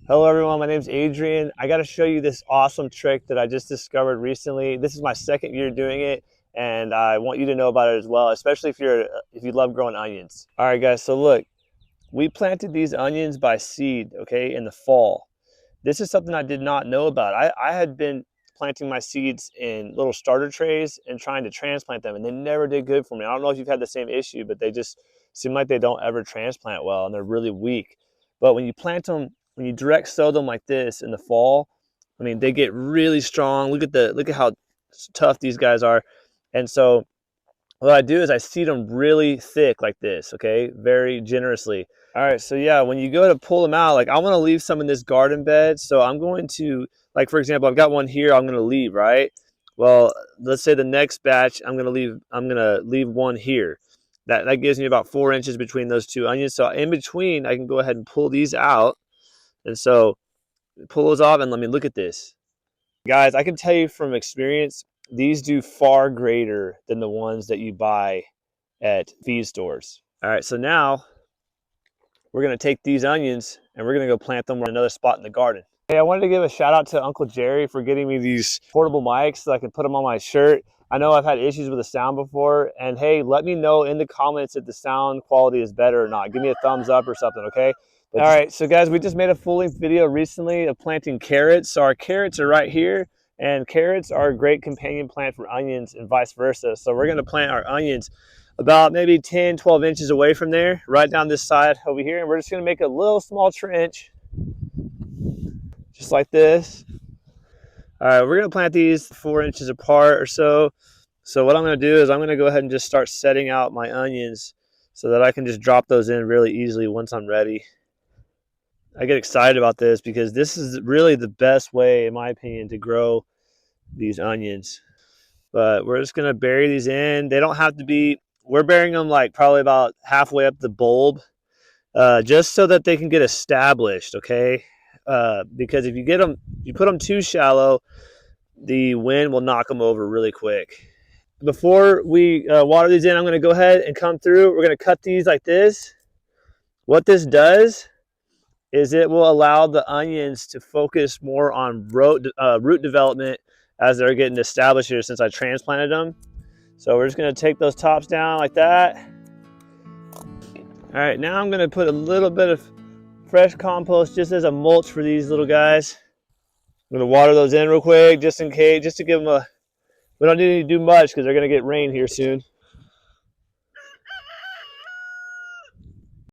Hello everyone, my name is Adrian. I got to show you this awesome trick that I just discovered recently. This is my second year doing it, and I want you to know about it as well, especially if you love growing onions. All right guys, so look, we planted these onions by seed, okay, in the fall. This is something I did not know about. I had been planting my seeds in little starter trays and trying to transplant them, and they never did good for me. I don't know if you've had the same issue, but they just seem like they don't ever transplant well, and they're really weak. But when you plant them, when you direct sow them like this in the fall, I mean, they get really strong. Look at how tough these guys are. And so what I do is I seed them really thick like this, okay, very generously. All right, so yeah, when you go to pull them out, like I want to leave some in this garden bed. So I'm going to, like for example, I've got one here I'm going to leave, right? Well, let's say the next batch I'm going to leave one here. That gives me about 4 inches between those two onions. So in between, I can go ahead and pull these out. And so pull those off and let me look at this. Guys, I can tell you from experience, these do far greater than the ones that you buy at feed stores. All right, so now we're gonna take these onions and we're gonna go plant them in another spot in the garden. Hey, I wanted to give a shout out to Uncle Jerry for getting me these portable mics so I can put them on my shirt. I know I've had issues with the sound before, and hey, let me know in the comments if the sound quality is better or not. Give me a thumbs up or something, okay? All right, so guys, we just made a full-length video recently of planting carrots. So our carrots are right here, and carrots are a great companion plant for onions and vice versa. So we're gonna plant our onions about maybe 10, 12 inches away from there, right down this side over here. And we're just gonna make a little small trench, just like this. All right, we're gonna plant these 4 inches apart or so. So what I'm gonna do is I'm gonna go ahead and just start setting out my onions so that I can just drop those in really easily once I'm ready. I get excited about this because this is really the best way, in my opinion, to grow these onions. But we're just gonna bury these in. They don't have to be, we're burying them like probably about halfway up the bulb, just so that they can get established, okay? Because if you put them too shallow, the wind will knock them over really quick. Before we water these in, I'm gonna go ahead and come through. We're gonna cut these like this. What this does is it will allow the onions to focus more on root development as they're getting established here since I transplanted them. So we're just gonna take those tops down like that. All right, now I'm gonna put a little bit of fresh compost just as a mulch for these little guys. I'm gonna water those in real quick just in case, just to give them a, we don't need to do much because they're gonna get rain here soon.